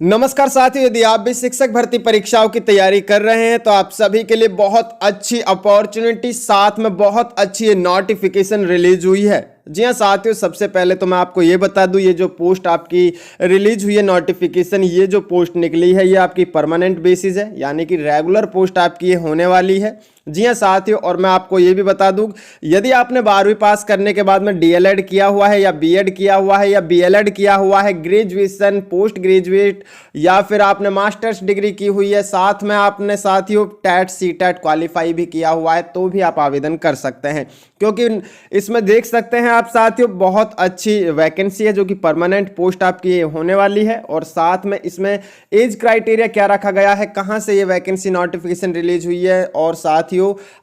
नमस्कार साथियों, यदि आप भी शिक्षक भर्ती परीक्षाओं की तैयारी कर रहे हैं तो आप सभी के लिए बहुत अच्छी अपॉर्चुनिटी, साथ में बहुत अच्छी नोटिफिकेशन रिलीज हुई है। जी हाँ साथियों, सबसे पहले तो मैं आपको ये बता दूं, ये जो पोस्ट आपकी रिलीज हुई है नोटिफिकेशन, ये जो पोस्ट निकली है ये आपकी परमानेंट बेसिस है, यानी कि रेगुलर पोस्ट आपकी ये होने वाली है। जी हाँ साथियों, और मैं आपको ये भी बता दूं, यदि आपने 12वीं पास करने के बाद में डीएलएड किया हुआ है या बीएड किया हुआ है या बीएलएड किया हुआ है, ग्रेजुएशन, पोस्ट ग्रेजुएट या फिर आपने मास्टर्स डिग्री की हुई है, साथ में आपने साथियों टेट सीटेट क्वालिफाई भी किया हुआ है, तो भी आप आवेदन कर सकते हैं। क्योंकि इसमें देख सकते हैं आप साथियों, बहुत अच्छी वैकेंसी है जो कि परमानेंट पोस्ट आपकी होने वाली है। और साथ में इसमें एज क्राइटेरिया क्या रखा गया है, कहां से ये वैकेंसी नोटिफिकेशन रिलीज हुई है, और साथियों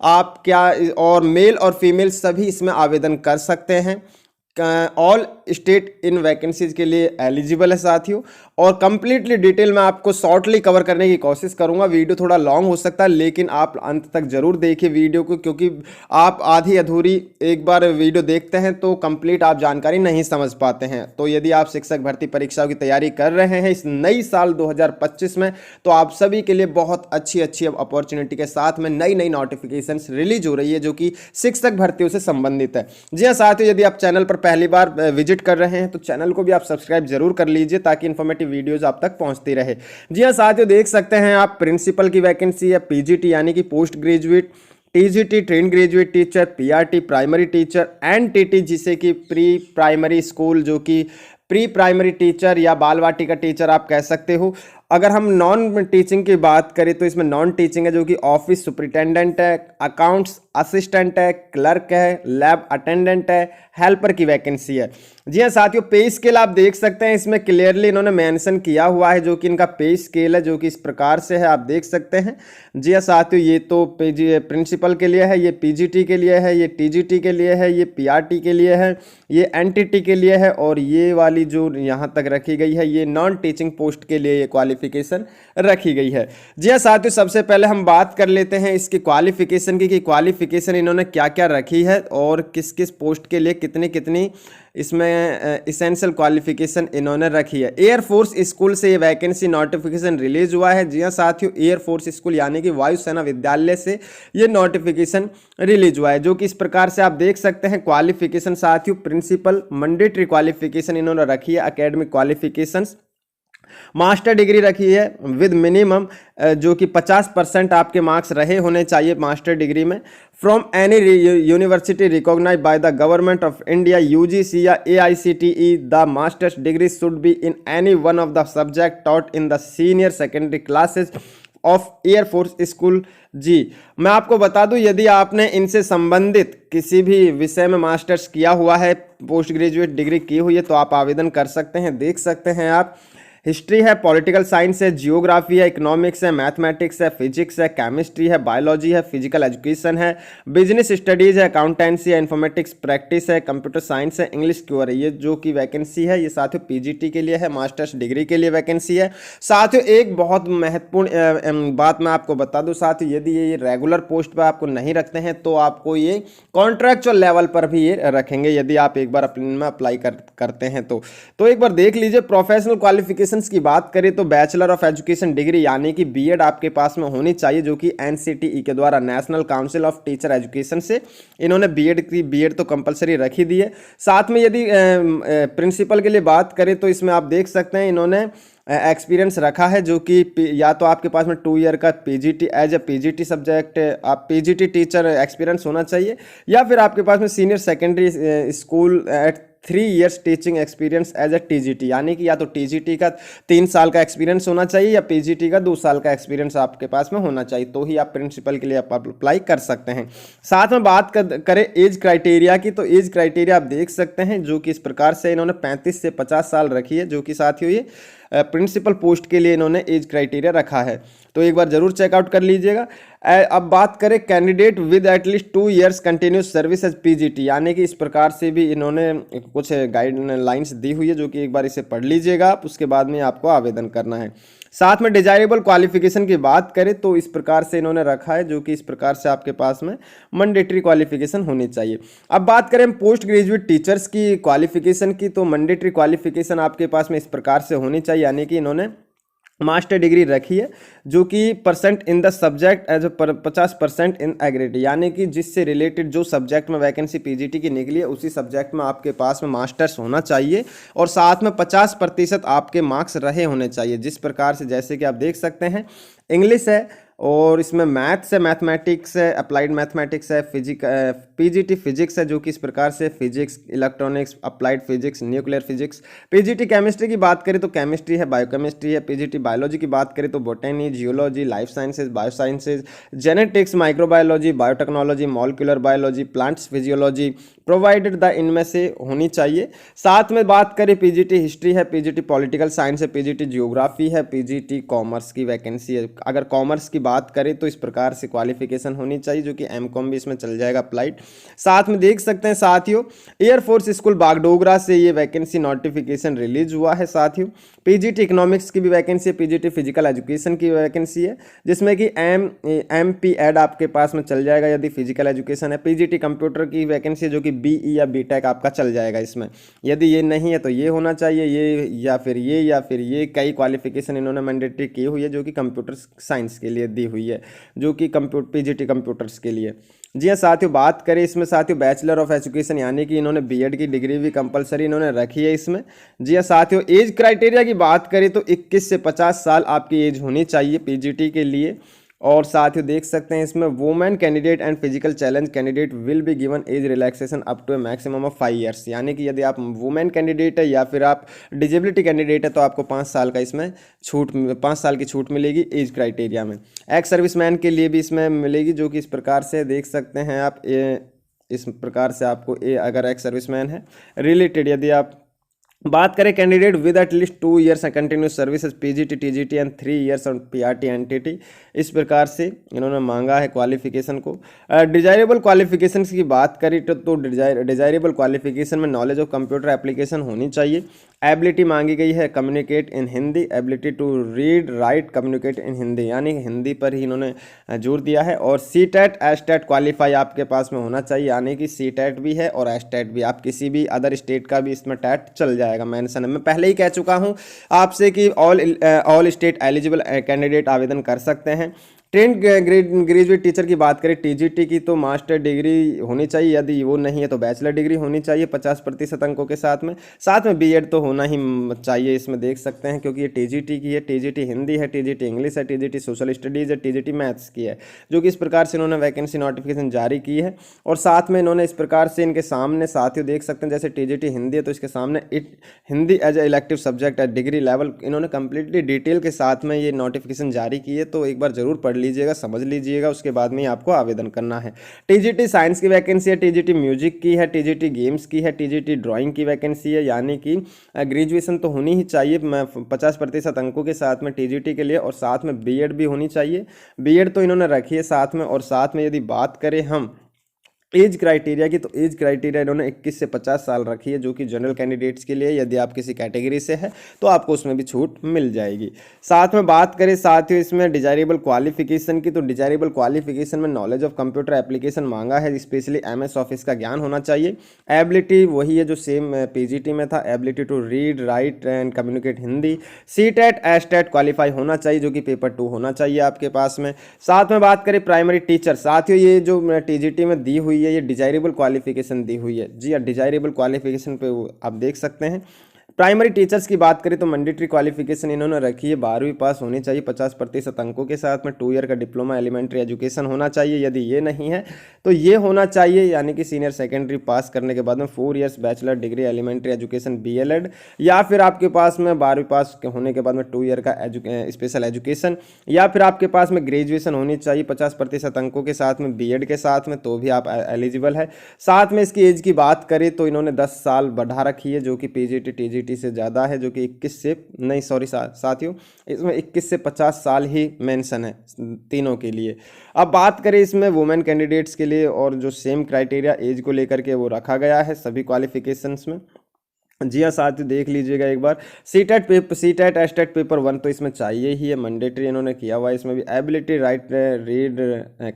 आप क्या और मेल और फीमेल सभी इसमें आवेदन कर सकते हैं। ऑल स्टेट इन वैकेंसीज के लिए एलिजिबल है साथियों। और कंप्लीटली डिटेल में आपको शॉर्टली कवर करने की कोशिश करूंगा। वीडियो थोड़ा लॉन्ग हो सकता है, लेकिन आप अंत तक जरूर देखिए वीडियो को, क्योंकि आप आधी अधूरी एक बार वीडियो देखते हैं तो कंप्लीट आप जानकारी नहीं समझ पाते हैं। तो यदि आप शिक्षक भर्ती परीक्षाओं की तैयारी कर रहे हैं इस नई साल 2025 में, तो आप सभी के लिए बहुत अच्छी अच्छी अपॉर्चुनिटी के साथ में नई नई नोटिफिकेशन रिलीज हो रही है जो कि शिक्षक भर्तियों से संबंधित है। जी हाँ साथियों, यदि आप चैनल पर पहली बार विजिट कर रहे हैं तो चैनल को भी आप सब्सक्राइब जरूर कर लीजिए, ताकि इंफॉर्मेटिव वीडियोस आप तक पहुंचती रहे। जी हाँ साथियों, देख सकते हैं आप प्रिंसिपल की वैकेंसी है, पीजीटी यानी कि post graduate, TGT train graduate teacher, PRT primary teacher, NTT जिसे कि प्री प्राइमरी स्कूल, जो कि प्री प्राइमरी टीचर या बाल वाटिका टीचर आप कह सकते हो। अगर हम नॉन टीचिंग की बात करें तो इसमें नॉन टीचिंग है जो कि ऑफिस सुपरिटेंडेंट है, अकाउंट्स असिस्टेंट है, क्लर्क है, लैब अटेंडेंट है, हेल्पर की वैकेंसी है। जी हाँ साथियों, पे स्केल आप देख सकते हैं, इसमें क्लियरली इन्होंने मेंशन किया हुआ है जो कि इनका पे स्केल है, जो कि इस प्रकार से है, आप देख सकते हैं। जी हाँ साथियों, ये तो प्रिंसिपल के लिए है, ये पीजीटी के लिए है, ये टीजीटी के लिए है, ये पीआरटी के लिए है, ये एनटीटी के लिए है, और ये वाली जो यहाँ तक रखी गई है ये नॉन टीचिंग पोस्ट के लिए ये क्वालिफिकेशन रखी गई है। जी हाँ साथियों, सबसे पहले हम बात कर लेते हैं इसकी क्वालिफिकेशन की, कि क्वालिफिकेशन इन्होंने क्या क्या रखी है और किस किस पोस्ट के लिए कितनी कितनी इसमें इसेंशियल क्वालिफिकेशन इन्होंने रखी है। एयरफोर्स स्कूल से ये वैकेंसी नोटिफिकेशन रिलीज हुआ है। जी हाँ साथियों, एयरफोर्स स्कूल यानी कि वायुसेना विद्यालय से ये नोटिफिकेशन रिलीज हुआ है, जो कि इस प्रकार से आप देख सकते हैं। क्वालिफिकेशन साथियों, प्रिंसिपल मैंडेटरी क्वालिफिकेशन इन्होंने रखी है, एकेडमिक क्वालिफिकेशंस मास्टर डिग्री रखी है विद मिनिमम जो कि 50% आपके मार्क्स रहे होने चाहिए मास्टर डिग्री में, from any university recognised by the government of India UGC या AICTE. The masters degree should be in any one of the subject taught in the senior secondary classes of air force school. जी, मैं आपको बता दूं, यदि आपने इनसे संबंधित किसी भी विषय में मास्टर्स किया हुआ है, पोस्ट ग्रेजुएट डिग्री की हुई है, तो आप आवेदन कर सकते हैं। देख सकते हैं आप, हिस्ट्री है, पॉलिटिकल साइंस है, जियोग्राफी है, इकोनॉमिक्स है, मैथमेटिक्स है, फिजिक्स है, केमिस्ट्री है, बायोलॉजी है, फिजिकल एजुकेशन है, बिजनेस स्टडीज है, अकाउंटेंसी है, इन्फॉर्मेटिक्स प्रैक्टिस है, कंप्यूटर साइंस है, इंग्लिश क्योर है। ये जो कि वैकेंसी है ये साथियों पीजीटी के लिए है, मास्टर्स डिग्री के लिए वैकेंसी है। साथियों एक बहुत महत्वपूर्ण बात मैं आपको बता दूं साथियों, यदि ये रेगुलर पोस्ट पर आपको नहीं रखते हैं तो आपको ये कॉन्ट्रैक्चुअल लेवल पर भी ये रखेंगे, यदि आप एक बार अपने में अप्लाई करते हैं तो एक बार देख लीजिए। प्रोफेशनल क्वालिफिकेशन की बात करें तो बैचलर ऑफ एजुकेशन डिग्री यानी कि बीएड आपके पास में होनी चाहिए, जो कि एनसीटीई के द्वारा, national council of teacher education से इन्होंने बीएड तो कंपलसरी रखी दी है। साथ में यदि प्रिंसिपल के लिए बात करें तो इसमें आप देख सकते हैं इन्होंने एक्सपीरियंस रखा है, जो कि या तो आपके पास में 2 ईयर का PGT as a PGT subject आप पीजीटी टीचर एक्सपीरियंस होना चाहिए, या फिर आपके पास में senior secondary school at 3 years teaching experience as a TGT, यानी कि या तो टीजीटी का 3 साल का एक्सपीरियंस होना चाहिए या पीजीटी का 2 साल का एक्सपीरियंस आपके पास में होना चाहिए, तो ही आप प्रिंसिपल के लिए आप अप्लाई कर सकते हैं। साथ में बात करें एज क्राइटेरिया की, तो एज क्राइटेरिया आप देख सकते हैं जो कि इस प्रकार से इन्होंने 35 से 50 साल रखी है, जो कि साथियों ये प्रिंसिपल पोस्ट के लिए इन्होंने एज क्राइटेरिया रखा है, तो एक बार जरूर चेकआउट कर लीजिएगा। अब बात करें candidate with at least 2 years continuous service as PGT, यानी कि इस प्रकार से भी इन्होंने कुछ गाइडलाइंस दी हुई है, जो कि एक बार इसे पढ़ लीजिएगा आप, उसके बाद में आपको आवेदन करना है। साथ में डिजायरेबल क्वालिफिकेशन की बात करें तो इस प्रकार से इन्होंने रखा है, जो कि इस प्रकार से आपके पास में मैंडेटरी क्वालिफिकेशन होनी चाहिए। अब बात करें पोस्ट ग्रेजुएट टीचर्स की क्वालिफिकेशन की, तो मैंडेटरी क्वालिफिकेशन आपके पास में इस प्रकार से होनी चाहिए, यानी कि इन्होंने मास्टर डिग्री रखी है, जो कि percent in the subject as 50% in aggregate, यानी कि जिससे रिलेटेड जो सब्जेक्ट में वैकेंसी पीजीटी की निकली है उसी सब्जेक्ट में आपके पास में मास्टर्स होना चाहिए और साथ में 50% आपके मार्क्स रहे होने चाहिए। जिस प्रकार से जैसे कि आप देख सकते हैं इंग्लिश है और इसमें मैथ्स है, मैथमेटिक्स है, अप्लाइड मैथमेटिक्स है, पीजीटी फिजिक्स है, जो कि इस प्रकार से physics, electronics, applied physics, nuclear physics. PGT chemistry की बात करें तो केमिस्ट्री है, बायोकेमिस्ट्री है। पीजीटी बायोलॉजी की बात करें तो बोटेनी, geology, life sciences, bio sciences, genetics, microbiology, biotechnology, molecular biology, plants physiology, provided the इनमें से होनी चाहिए। साथ में बात करें पीजीटी हिस्ट्री है, पीजीटी पॉलिटिकल साइंस है, पीजीटी जियोग्राफी है, पीजीटी कॉमर्स की वैकेंसी है। अगर कॉमर्स की बात करें तो इस प्रकार से क्वालिफिकेशन होनी चाहिए, जो कि एमकॉम भी इसमें चल जाएगा अप्लाइड। साथ में देख सकते हैं साथियों एयरफोर्स स्कूल बागडोगरा से ये वैकेंसी नोटिफिकेशन रिलीज हुआ है। साथियों पीजीटी इकोनॉमिक्स की भी वैकेंसी है, पीजीटी फिजिकल एजुकेशन की वैकेंसी है, जिसमें कि एमपी एड आपके पास में चल जाएगा यदि फिजिकल एजुकेशन है। पीजीटी कंप्यूटर की वैकेंसी है, जो कि बीई या बीटेक आपका चल जाएगा इसमें। यदि ये नहीं है तो ये होना चाहिए, ये या फिर ये कई क्वालिफिकेशन इन्होंने मैंडेटरी की हुई है, जो कि कंप्यूटर साइंस के लिए दी हुई है, जो कि पीजीटी कंप्यूटर्स के लिए। जी हाँ साथियों, बात करें इसमें साथियों बैचलर ऑफ एजुकेशन, यानी कि इन्होंने बीएड की डिग्री भी कंपलसरी इन्होंने रखी है इसमें। जी हाँ साथियों, एज क्राइटेरिया की बात करें तो 21 से 50 साल आपकी एज होनी चाहिए पीजीटी के लिए। और साथियों देख सकते हैं इसमें women candidate and physical challenge candidate will be given as relaxation up to a maximum of 5 years, यानी कि यदि आप वुमेन कैंडिडेट है या फिर आप डिजेबिलिटी कैंडिडेट है तो आपको 5 साल का इसमें 5 साल की छूट मिलेगी एज क्राइटेरिया में। एक्स सर्विसमैन के लिए भी इसमें मिलेगी, जो कि इस प्रकार से देख सकते हैं आप। इस प्रकार से आपको अगर एक्स सर्विसमैन है रिलेटेड, यदि आप बात करें candidate with at least 2 years continuous services PGT TGT and 3 years on PRT NTT, इस प्रकार से इन्होंने मांगा है क्वालिफिकेशन को। डिजायरेबल क्वालिफिकेशन की बात करें तो डिजायरेबल क्वालिफिकेशन में नॉलेज ऑफ कंप्यूटर एप्लीकेशन होनी चाहिए। एबिलिटी मांगी गई है communicate in Hindi, ability to read write communicate in Hindi, यानी हिंदी पर ही इन्होंने जोर दिया है। और सी टेट एस्टेट क्वालिफाई आपके पास में होना चाहिए, यानी कि सी टेट भी है और एस्टेट भी, आप किसी भी अदर स्टेट का भी इसमें टेट चल जाएगा। मेंशन है, मैं पहले ही कह चुका हूं आपसे कि ऑल स्टेट एलिजिबल कैंडिडेट आवेदन कर सकते हैं। ट्रेंड ग्रेजुएट टीचर की बात करें टीजीटी की तो मास्टर डिग्री होनी चाहिए, यदि वो नहीं है तो बैचलर डिग्री होनी चाहिए 50% अंकों के साथ में बीएड तो होना ही चाहिए इसमें, देख सकते हैं, क्योंकि ये टीजीटी की है। टीजीटी हिंदी है, टीजीटी इंग्लिश है, टीजीटी सोशल स्टडीज़ है, टीजीटी मैथ्स की है, जो कि इस प्रकार से इन्होंने वैकेंसी नोटिफिकेशन जारी की है। और साथ में इन्होंने इस प्रकार से इनके सामने साथियों देख सकते हैं, जैसे टीजीटी हिंदी है तो इसके सामने Hindi as a elective subject है डिग्री लेवल, इन्होंने कंप्लीटली डिटेल के साथ में ये नोटिफिकेशन जारी की है, तो एक बार जरूर पढ़ लीजिएगा, समझ लीजिएगा, उसके बाद में ही आपको आवेदन करना है। टीजीटी साइंस की वैकेंसी है, टीजीटी म्यूजिक की है, टीजीटी गेम्स की है, टीजीटी ड्राइंग की वैकेंसी है, यानी कि ग्रेजुएशन तो होनी ही चाहिए 50% अंकों के साथ में टीजीटी के लिए, और साथ में बीएड भी होनी चाहिए। बीएड तो इन्होंने रखी है साथ में। और साथ में यदि बात करें हम एज क्राइटेरिया की, तो एज क्राइटेरिया इन्होंने 21 से 50 साल रखी है, जो कि जनरल कैंडिडेट्स के लिए, यदि आप किसी कैटेगरी से है तो आपको उसमें भी छूट मिल जाएगी। साथ में बात करें साथियों इसमें डिजायरेबल क्वालिफिकेशन की, तो डिजायरेबल क्वालिफिकेशन में नॉलेज ऑफ कंप्यूटर एप्लीकेशन मांगा है, स्पेशली एमएस ऑफिस का ज्ञान होना चाहिए। एबिलिटी वही है जो सेम पीजीटी में था, ability to read write and communicate Hindi. CTET STET qualify होना चाहिए, जो कि पेपर 2 होना चाहिए आपके पास में। साथ में बात करें प्राइमरी टीचर, साथियों ये जो टीजीटी में दी हुई है ये डिजायरेबल क्वालिफिकेशन दी हुई है। जी हाँ, डिजायरेबल क्वालिफिकेशन पे आप देख सकते हैं। प्राइमरी टीचर्स की बात करें तो मैंडेटरी क्वालिफिकेशन इन्होंने रखी है 12वीं पास होनी चाहिए 50% अंकों के साथ में, 2 ईयर का डिप्लोमा एलिमेंट्री एजुकेशन होना चाहिए, यदि ये नहीं है तो ये होना चाहिए, यानी कि सीनियर सेकेंडरी पास करने के बाद में 4 years bachelor degree elementary education BElEd, या फिर आपके पास में 12वीं पास होने के बाद में 2 ईयर का स्पेशल एजुकेशन, या फिर आपके पास में ग्रेजुएशन होनी चाहिए 50% अंकों के साथ में बीएड के साथ में, तो भी आप एलिजिबल है। साथ में इसकी एज की बात करें तो इन्होंने 10 साल बढ़ा रखी है, जो कि पीजीटी टीजीटी से ज़्यादा है, जो कि 21 से नहीं सॉरी साथियों इसमें 21 से 50 साल ही मेंशन है तीनों के लिए। अब बात करें इसमें वुमेन कैंडिडेट्स के लिए, और जो सेम क्राइटेरिया एज को लेकर के वो रखा गया है सभी क्वालिफिकेशंस में। जी हाँ साथियों देख लीजिएगा एक बार, सीटेट एस्टेट पेपर 1 तो इसमें चाहिए ही है, मैंडेटरी इन्होंने किया हुआ है। इसमें भी ability right read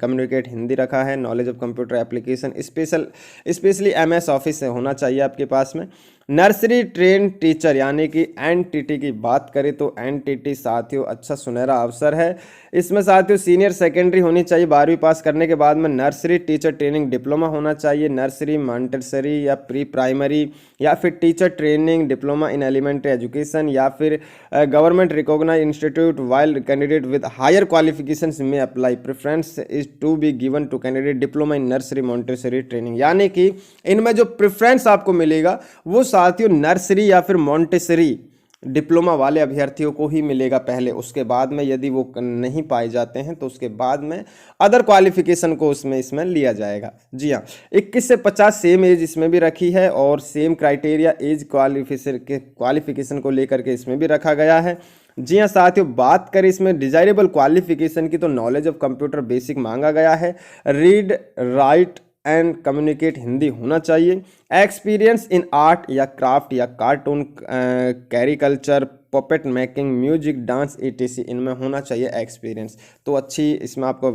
communicate Hindi रखा है, knowledge of computer application specially MS office होना चाहिए आपके पास में। नर्सरी ट्रेन टीचर यानी कि एनटीटी की बात करें तो एनटीटी साथियों अच्छा सुनहरा अवसर है। इसमें साथियों सीनियर सेकेंडरी होनी चाहिए 12वीं पास करने के बाद में, नर्सरी टीचर ट्रेनिंग डिप्लोमा होना चाहिए, नर्सरी मॉन्टेसरी या प्री प्राइमरी या फिर teacher training diploma in elementary education या फिर government recognise institute, while candidate with higher qualifications में apply, preference is to be given to candidate diploma in nursery montessori training. यानी कि इनमें जो प्रेफरेंस आपको मिलेगा वो साथियों नर्सरी या फिर मॉन्टेसरी डिप्लोमा वाले अभ्यर्थियों को ही मिलेगा पहले, उसके बाद में यदि वो नहीं पाए जाते हैं तो उसके बाद में अदर क्वालिफिकेशन को इसमें लिया जाएगा। जी हाँ, 21 से 50 सेम एज इसमें भी रखी है और सेम क्राइटेरिया एज क्वालिफिकेशन को लेकर के इसमें भी रखा गया है। जी हाँ साथियों, बात करें इसमें डिजायरेबल क्वालिफिकेशन की तो नॉलेज ऑफ कंप्यूटर बेसिक मांगा गया है, read write and communicate Hindi होना चाहिए, एक्सपीरियंस इन आर्ट या क्राफ्ट या cartoon, caricature, puppet making, music, dance etc इनमें होना चाहिए एक्सपीरियंस। तो अच्छी इसमें आपको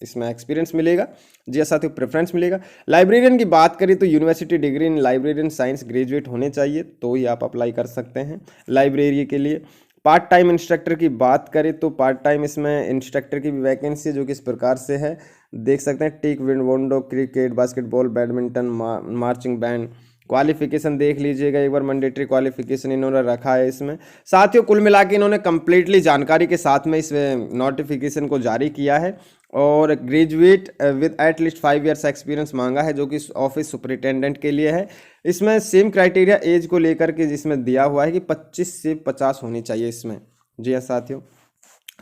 इसमें एक्सपीरियंस मिलेगा। जी साथियों, प्रेफरेंस मिलेगा। लाइब्रेरियन की बात करें तो university degree in librarian science graduate होने चाहिए तो ही आप अप्लाई कर सकते हैं लाइब्रेरी के लिए। पार्ट टाइम इंस्ट्रक्टर की बात करें तो पार्ट टाइम इसमें इंस्ट्रक्टर की भी वैकेंसी जो कि इस प्रकार से है, देख सकते हैं, taekwondo, cricket, basketball, badminton, marching band. Qualification देख लीजिएगा एक बार, मैंडेटरी क्वालिफिकेशन इन्होंने रखा है इसमें। साथियों कुल मिला के इन्होंने कंप्लीटली जानकारी के साथ में इस नोटिफिकेशन को जारी किया है और graduate with at least 5 years experience मांगा है जो कि ऑफिस सुपरिटेंडेंट के लिए है। इसमें सेम क्राइटेरिया एज को लेकर के जिसमें दिया हुआ है कि 25 से 50 होनी चाहिए इसमें। जी हाँ साथियों,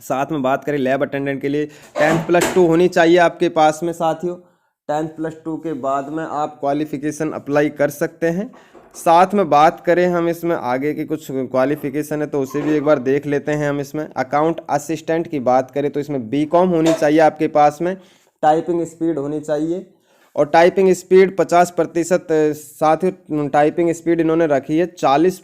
साथ में बात करें लैब अटेंडेंट के लिए 10+2 होनी चाहिए आपके पास में साथियों। 10+2 के बाद में आप क्वालिफिकेशन अप्लाई कर सकते हैं। साथ में बात करें हम इसमें आगे की कुछ क्वालिफिकेशन है तो उसे भी एक बार देख लेते हैं हम इसमें। अकाउंट असिस्टेंट की बात करें तो इसमें बीकॉम होनी चाहिए आपके पास में, टाइपिंग स्पीड होनी चाहिए और टाइपिंग स्पीड 50%। साथ ही टाइपिंग स्पीड इन्होंने रखी है 40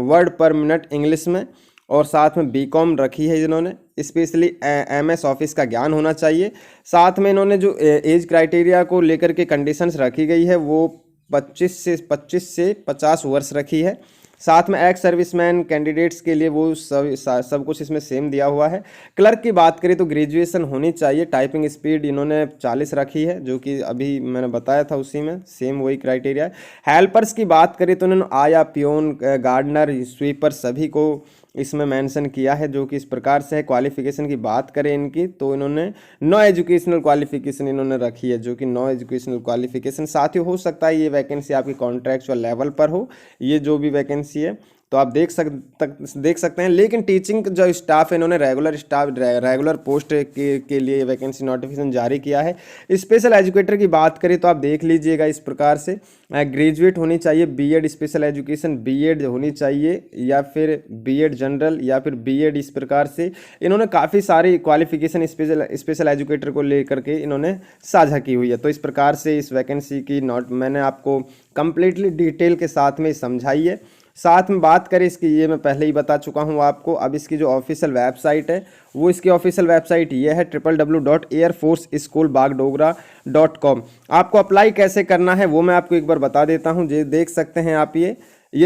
वर्ड पर मिनट इंग्लिश में और साथ में बीकॉम रखी है इन्होंने। स्पेशली एमएस ऑफिस का ज्ञान होना चाहिए। साथ में इन्होंने जो एज क्राइटेरिया को लेकर के कंडीशंस रखी गई है वो 25 से 50 वर्ष रखी है। साथ में एक्स सर्विसमैन कैंडिडेट्स के लिए वो सब कुछ इसमें सेम दिया हुआ है। क्लर्क की बात करें तो ग्रेजुएशन होनी चाहिए, टाइपिंग स्पीड इन्होंने 40 रखी है जो कि अभी मैंने बताया था उसी में सेम वही क्राइटेरिया है। हेल्पर्स की बात करें तो इन्होंने आया, पियोन, गार्डनर, स्वीपर सभी को इसमें मेंशन किया है जो कि इस प्रकार से है। क्वालिफिकेशन की बात करें इनकी तो इन्होंने नो एजुकेशनल क्वालिफिकेशन इन्होंने रखी है जो कि नो एजुकेशनल क्वालिफिकेशन। साथियों हो सकता है ये वैकेंसी आपकी कॉन्ट्रैक्चुअल लेवल पर हो, ये जो भी वैकेंसी है तो आप देख सकते हैं। लेकिन टीचिंग जो स्टाफ है इन्होंने रेगुलर पोस्ट के लिए वैकेंसी नोटिफिकेशन जारी किया है। स्पेशल एजुकेटर की बात करें तो आप देख लीजिएगा इस प्रकार से, ग्रेजुएट होनी चाहिए, बीएड स्पेशल एजुकेशन बीएड होनी चाहिए या फिर बीएड जनरल या फिर बीएड, इस प्रकार से इन्होंने काफ़ी सारी क्वालिफिकेशन स्पेशल एजुकेटर को लेकर के इन्होंने साझा की हुई है। तो इस प्रकार से इस वैकेंसी की मैंने आपको कंप्लीटली डिटेल के साथ में समझाई है। साथ में बात करें इसकी, ये मैं पहले ही बता चुका हूँ आपको। अब इसकी जो ऑफिशियल वेबसाइट है वो इसकी ऑफिशियल वेबसाइट ये है www.airforceschoolbagdogra.com। आपको अप्लाई कैसे करना है वो मैं आपको एक बार बता देता हूँ। ये देख सकते हैं आप, ये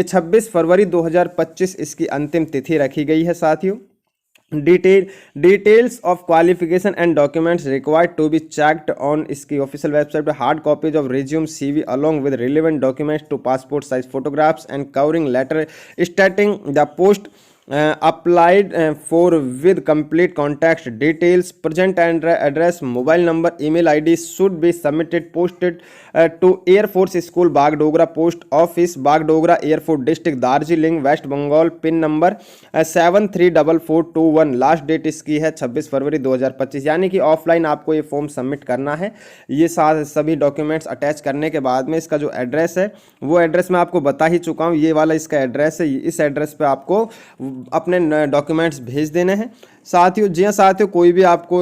26 फरवरी 2025 इसकी अंतिम तिथि रखी गई है साथियों। Details of qualification and documents required to be checked on इसकी ऑफिशियल वेबसाइट पर। Hard copies of resume, CV along with relevant documents to passport size photographs and covering letter stating the post applied for with complete contact details, present address, mobile number, email id should be posted to Air Force School Bagdogra, Post Office Bagdogra, Airport District, Darjeeling, West Bengal, pin number 734421। Last date इसकी है 26 फरवरी 2025। यानी कि offline आपको ये form submit करना है। ये सभी डॉक्यूमेंट्स अटैच करने के बाद में इसका जो एड्रेस है वो एड्रेस मैं आपको बता ही चुका हूँ, ये वाला इसका एड्रेस है। इस एड्रेस पे आपको अपने डॉक्यूमेंट्स भेज देने हैं साथियों। जी हाँ साथियों, कोई भी आपको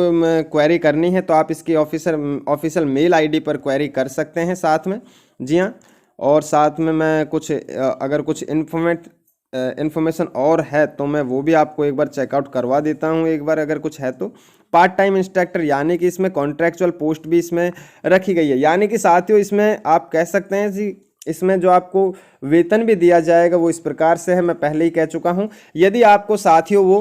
क्वेरी करनी है तो आप इसकी ऑफिशियल मेल आईडी पर क्वेरी कर सकते हैं साथ में। जी हाँ, और साथ में मैं अगर कुछ इन्फॉर्मेशन और है तो मैं वो भी आपको एक बार चेकआउट करवा देता हूँ एक बार, अगर कुछ है तो। पार्ट टाइम इंस्ट्रक्टर यानी कि इसमें कॉन्ट्रैक्चुअल पोस्ट भी इसमें रखी गई है। यानी कि साथियों इसमें आप कह सकते हैं कि इसमें जो आपको वेतन भी दिया जाएगा वो इस प्रकार से है, मैं पहले ही कह चुका हूं। यदि आपको साथियों वो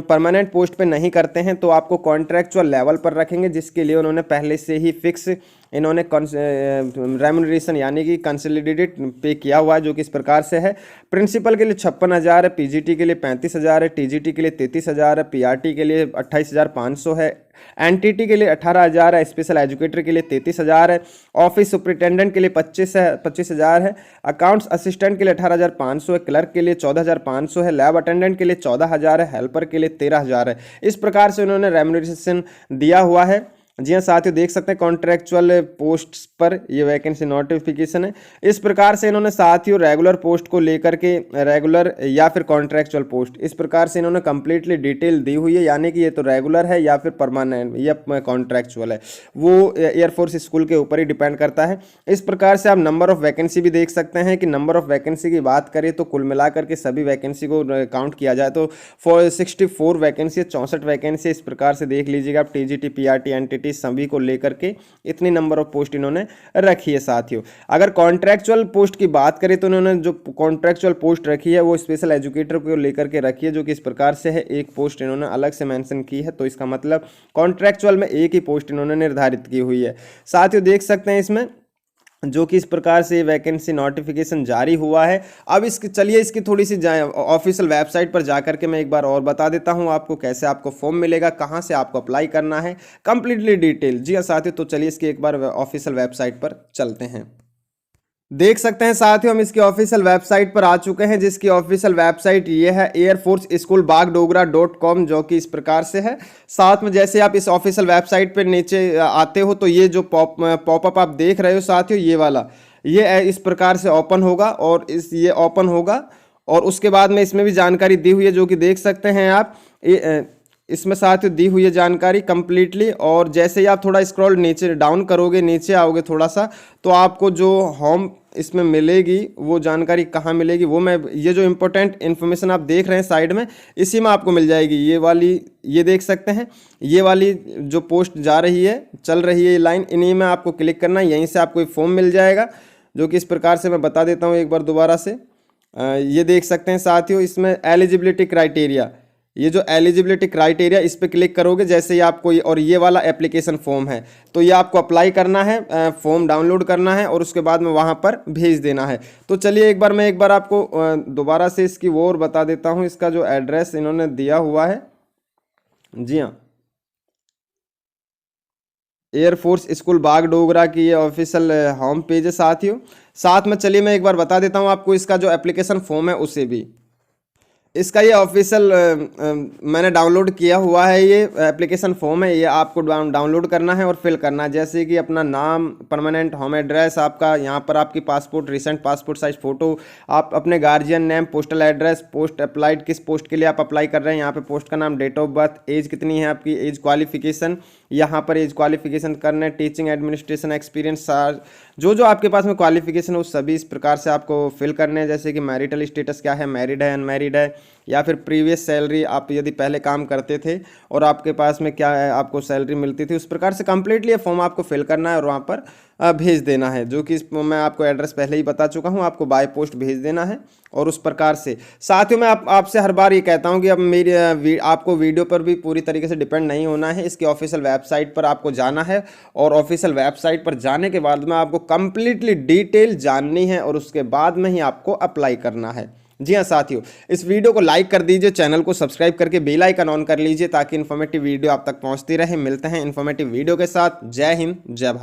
परमानेंट पोस्ट पे नहीं करते हैं तो आपको कॉन्ट्रैक्चुअल लेवल पर रखेंगे, जिसके लिए उन्होंने पहले से ही फिक्स इन्होंने रेम्यूनरेशन यानी कि कंसोलिडेटेड पे किया हुआ है, जो कि इस प्रकार से है। प्रिंसिपल के लिए 56,000 है, पीजीटी के लिए 35,000 है, टीजीटी के लिए 33,000 है, पीआरटी के लिए 28,500 है, एनटीटी के लिए 18,000 है, स्पेशल एजुकेटर के लिए 33,000 है, ऑफिस सुपरिटेंडेंट के लिए 25,000 है, अकाउंट्स असिस्टेंट के लिए 18,500 है, क्लर्क के लिए 14,500 है, लैब अटेंडेंट के लिए 14,000 है, हेल्पर के लिए 13,000 है। इस प्रकार से उन्होंने रेम्यूनरेशन दिया हुआ है। जी हाँ साथियों, देख सकते हैं कॉन्ट्रैक्चुअल पोस्ट्स पर ये वैकेंसी नोटिफिकेशन है। इस प्रकार से इन्होंने साथियों रेगुलर पोस्ट को लेकर के, रेगुलर या फिर कॉन्ट्रैक्चुअल पोस्ट, इस प्रकार से इन्होंने कंप्लीटली डिटेल दी हुई है, यानी कि ये तो रेगुलर है या फिर परमानेंट या कॉन्ट्रैक्चुअल है, वो एयरफोर्स स्कूल के ऊपर ही डिपेंड करता है। इस प्रकार से आप नंबर ऑफ वैकेंसी भी देख सकते हैं कि नंबर ऑफ वैकेंसी की बात करें तो कुल मिलाकर के सभी वैकेंसी को काउंट किया जाए तो 64 वैकेंसी, 64 वैकेंसी इस प्रकार से देख लीजिएगा आप। टीजीटी, पीआरटी, एनटीटी सभी को लेकर के इतनी नंबर ऑफ पोस्ट इन्होंने रखी है साथियों। अगर कॉन्ट्रैक्चुअल पोस्ट की बात करें तो इन्होंने जो कॉन्ट्रैक्चुअल पोस्ट रखी है वो स्पेशल एजुकेटर को लेकर के रखी है, जो कि इस प्रकार से है। एक पोस्ट इन्होंने अलग से मेंशन की है, तो इसका मतलब कॉन्ट्रैक्चुअल में एक ही पोस्ट इन्होंने निर्धारित की हुई है। साथियों देख सकते हैं इसमें जो कि इस प्रकार से वैकेंसी नोटिफिकेशन जारी हुआ है। अब इसकी चलिए इसकी थोड़ी सी ऑफिशियल वेबसाइट पर जाकर के मैं एक बार और बता देता हूं आपको कैसे आपको फॉर्म मिलेगा, कहां से आपको अप्लाई करना है, कंप्लीटली डिटेल। जी हाँ साथियों, तो चलिए इसकी एक बार ऑफिशियल वेबसाइट पर चलते हैं। देख सकते हैं साथियों हम इसकी ऑफिशियल वेबसाइट पर आ चुके हैं, जिसकी ऑफिशियल वेबसाइट ये है airforceschoolbagdogra.com, जो कि इस प्रकार से है। साथ में जैसे आप इस ऑफिशियल वेबसाइट पर नीचे आते हो तो ये जो पॉपअप आप देख रहे हो साथियों, ये वाला ये इस प्रकार से ओपन होगा और ये ओपन होगा और उसके बाद में इसमें भी जानकारी दी हुई है, जो कि देख सकते हैं आप। इसमें साथियों दी हुई है जानकारी कंप्लीटली। और जैसे ही आप थोड़ा स्क्रॉल नीचे डाउन करोगे, नीचे आओगे थोड़ा सा, तो आपको जो होम इसमें मिलेगी वो जानकारी कहाँ मिलेगी, वो मैं ये जो इम्पोर्टेंट इन्फॉर्मेशन आप देख रहे हैं साइड में, इसी में आपको मिल जाएगी। ये वाली ये देख सकते हैं, ये वाली जो पोस्ट जा रही है, चल रही है ये लाइन, इन्हीं में आपको क्लिक करना है। यहीं से आपको एक फॉर्म मिल जाएगा, जो कि इस प्रकार से मैं बता देता हूँ एक बार दोबारा से। ये देख सकते हैं साथियों, इसमें एलिजिबिलिटी क्राइटेरिया, ये जो एलिजिबिलिटी क्राइटेरिया, इस पर क्लिक करोगे जैसे ही आपको, और ये वाला एप्लीकेशन फॉर्म है, तो ये आपको अप्लाई करना है, फॉर्म डाउनलोड करना है और उसके बाद में वहाँ पर भेज देना है। तो चलिए मैं एक बार आपको दोबारा से इसकी वो और बता देता हूँ, इसका जो एड्रेस इन्होंने दिया हुआ है। जी हाँ, एयरफोर्स स्कूल बागडोगरा की ये ऑफिशियल होम पेज है साथियों। साथ में चलिए मैं एक बार बता देता हूँ आपको इसका जो एप्लीकेशन फॉर्म है उसे भी। इसका ये ऑफिशियल मैंने डाउनलोड किया हुआ है, ये एप्लीकेशन फॉर्म है, ये आपको डाउनलोड करना है और फिल करना है। जैसे कि अपना नाम, परमानेंट होम एड्रेस आपका, यहाँ पर आपकी passport, recent passport size photo, आप अपने guardian name, postal address, post applied, किस पोस्ट के लिए आप अप्लाई कर रहे हैं, यहाँ पे पोस्ट का नाम, डेट ऑफ बर्थ, एज कितनी है आपकी, एज क्वालिफिकेशन, यहाँ पर एज क्वालिफिकेशन करना है, टीचिंग एडमिनिस्ट्रेशन एक्सपीरियंस, जो जो आपके पास में क्वालिफिकेशन है वो सभी इस प्रकार से आपको फिल करने हैं। जैसे कि मैरिटल स्टेटस क्या है, मैरिड है, अनमैरिड है, या फिर प्रीवियस सैलरी, आप यदि पहले काम करते थे और आपके पास में क्या है, आपको सैलरी मिलती थी, उस प्रकार से कंप्लीटली ये फॉर्म आपको फिल करना है और वहाँ पर भेज देना है। जो कि मैं आपको एड्रेस पहले ही बता चुका हूँ, आपको बाय पोस्ट भेज देना है। और उस प्रकार से साथियों मैं आपसे हर बार ये कहता हूँ कि अब मेरी आपको वीडियो पर भी पूरी तरीके से डिपेंड नहीं होना है। इसकी ऑफिशियल वेबसाइट पर आपको जाना है और ऑफिशियल वेबसाइट पर जाने के बाद में आपको कंप्लीटली डिटेल जाननी है और उसके बाद में ही आपको अप्लाई करना है। जी हाँ साथियों, इस वीडियो को लाइक कर दीजिए, चैनल को सब्सक्राइब करके बेल आइकन ऑन कर लीजिए ताकि इन्फॉर्मेटिव वीडियो आप तक पहुंचती रहे। मिलते हैं इन्फॉर्मेटिव वीडियो के साथ। जय हिंद, जय भारत।